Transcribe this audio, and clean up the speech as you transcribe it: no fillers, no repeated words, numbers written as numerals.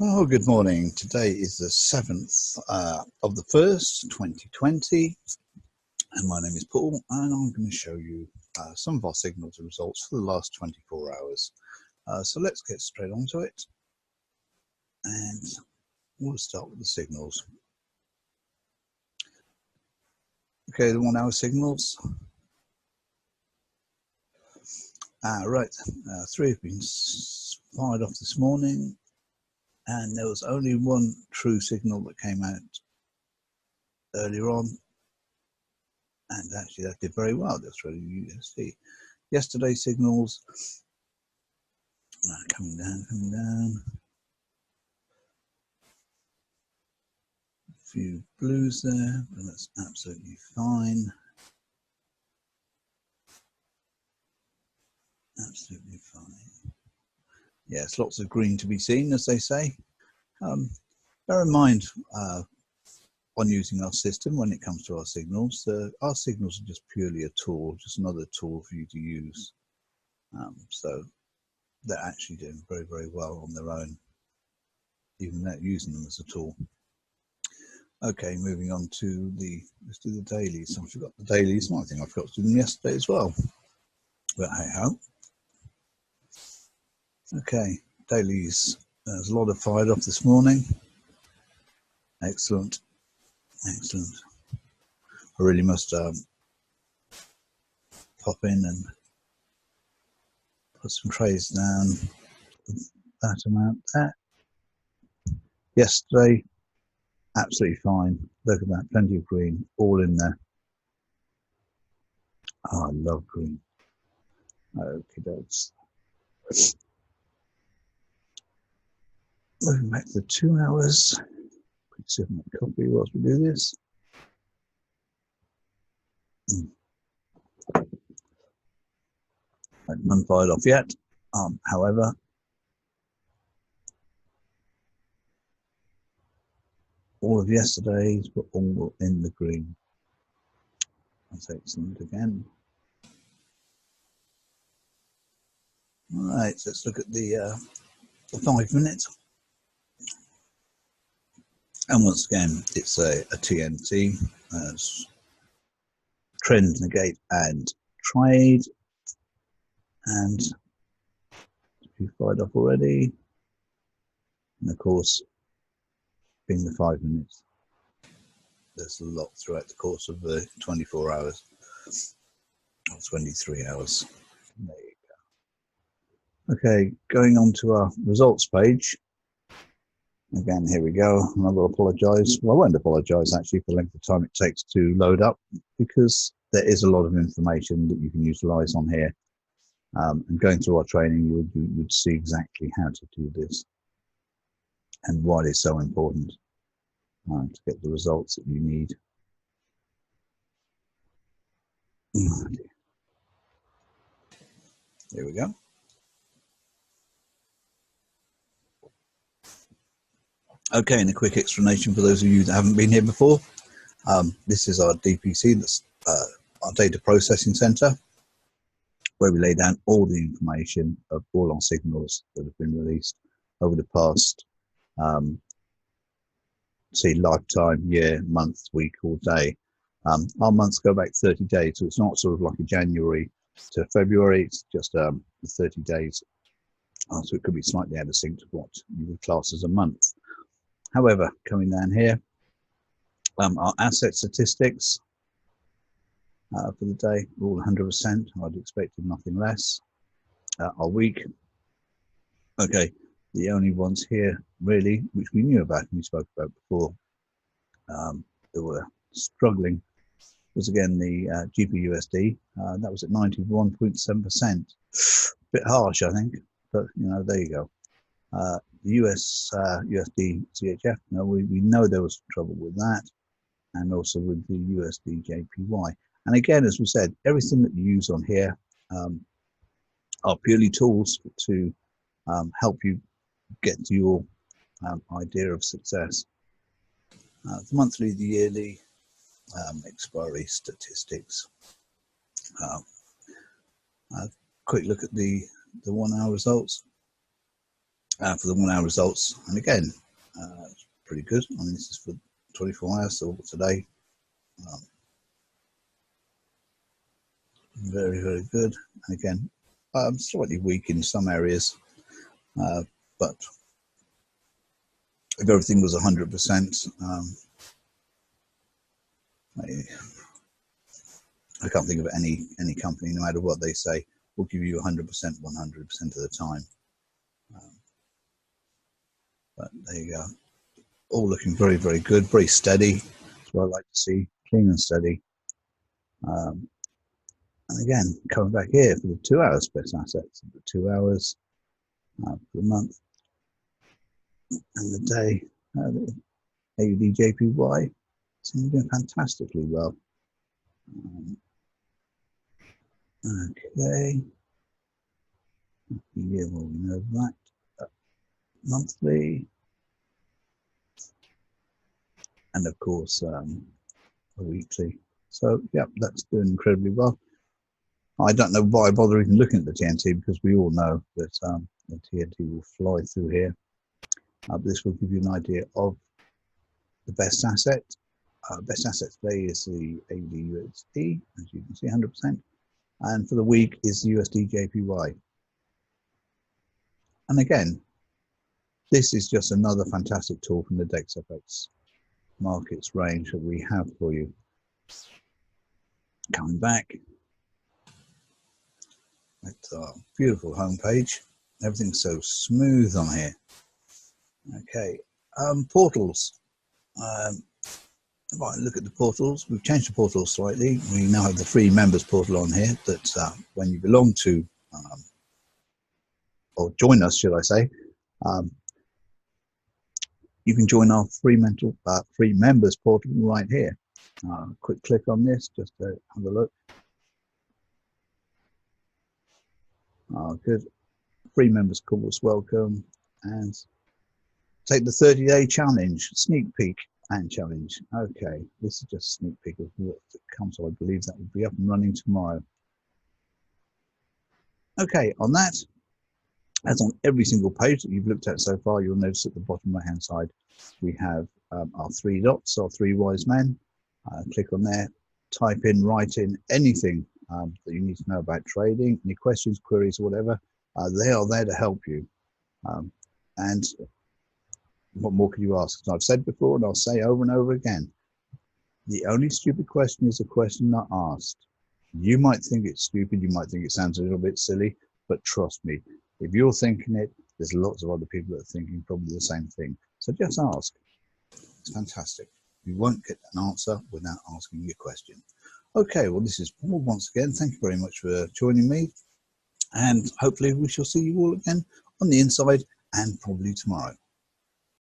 Oh, good morning. Today is the 7th of the 1st, 2020, and my name is Paul, and I'm going to show you some of our signals results for the last 24 hours. So let's get straight onto it, and we'll start with the signals. Okay, the 1 hour signals. Right, 3 have been fired off this morning, and there was only one true signal that came out earlier on. And actually that did very well. That's really USD. Yesterday's signals coming down. A few blues there, but that's absolutely fine. Absolutely fine. Yes, lots of green to be seen, as they say. Bear in mind on using our system when it comes to our signals are just purely a tool, just another tool for you to use. So they're actually doing very, very well on their own, even without using them as a tool. Okay, moving on to let's do the dailies. I forgot the dailies. I think I forgot to do them yesterday as well. But hey ho. Okay, dailies. There's a lot of fired off this morning. Excellent, excellent. I really must pop in and put some trays down with that amount there. Yesterday, absolutely fine. Look at that, plenty of green, all in there. Oh, I love green. Okay, dokes. Moving back to the 2 hours. Quick sip of my coffee whilst we do this. None fired off yet. However, all of yesterday's were all in the green. That's excellent again. All right, so let's look at the 5 minutes. And once again, it's a TNT as trend, negate, and trade. And we fired off already. And of course, being the 5 minutes, there's a lot throughout the course of the 24 hours, or 23 hours. There you go. Okay, going on to our results page. Again, here we go. And I will apologise. Well, I won't apologise actually for the length of time it takes to load up, because there is a lot of information that you can utilise on here. And going through our training, you'd see exactly how to do this and why it's so important to get the results that you need. Here we go. Okay, and a quick explanation for those of you that haven't been here before. This is our DPC, that's our data processing center, where we lay down all the information of all our signals that have been released over the past, say, lifetime, year, month, week, or day. Our months go back 30 days, so it's not sort of like a January to February, it's just 30 days. So it could be slightly out of sync to what you would class as a month. However, coming down here, our asset statistics for the day, all 100%. I'd expected nothing less. Our week, okay, the only ones here really, which we knew about and we spoke about before, that were struggling, was again the GBUSD. That was at 91.7%. Bit harsh, I think, but there you go. The US USD CHF, we know there was trouble with that, and also with the USD JPY. And again, as we said, everything that you use on here are purely tools to help you get to your idea of success. The monthly, the yearly, expiry statistics. Quick look at the 1 hour results. for the 1 hour results. And again, it's pretty good. I mean, this is for 24 hours, so today. Very, very good. And again, slightly weak in some areas, but if everything was 100%, I can't think of any company, no matter what they say, will give you 100% 100% of the time. But there you go. All looking very, very good, very steady. That's what I like to see, clean and steady. And again, coming back here for the 2 hours best assets, the 2 hours for the month and the day, the AUD/JPY seems to be doing fantastically well. Okay, yeah, well, we know that. Monthly, and of course a weekly. So yeah, that's doing incredibly well. I don't know why I bother even looking at the TNT, because we all know that the TNT will fly through here. This will give you an idea of the best asset. Best asset today is the AUD/USD, as you can see, 100%. And for the week is the USD/JPY. And again, this is just another fantastic tool from the Dex Fx Markets range that we have for you. Coming back at our beautiful homepage, everything's so smooth on here. Okay, portals. If I look at the portals, we've changed the portals slightly. We now have the free members portal on here that when you belong to, or join us, should I say, you can join our free members portal right here. Quick click on this just to have a look. Good. Free members course, welcome, and take the 30-day challenge, sneak peek and challenge. Okay, this is just a sneak peek of what comes. So I believe that will be up and running tomorrow. Okay, on that, as on every single page that you've looked at so far, you'll notice at the bottom right hand side we have our 3 dots, our 3 wise men. Click on there, type in, write in anything that you need to know about trading, any questions, queries, or whatever. They are there to help you. And what more can you ask? As I've said before, and I'll say over and over again, the only stupid question is a question not asked. You might think it's stupid, you might think it sounds a little bit silly, but trust me, if you're thinking it, there's lots of other people that are thinking probably the same thing. So just ask. It's fantastic. You won't get an answer without asking your question. Okay, well, this is Paul once again. Thank you very much for joining me. And hopefully we shall see you all again on the inside and probably tomorrow.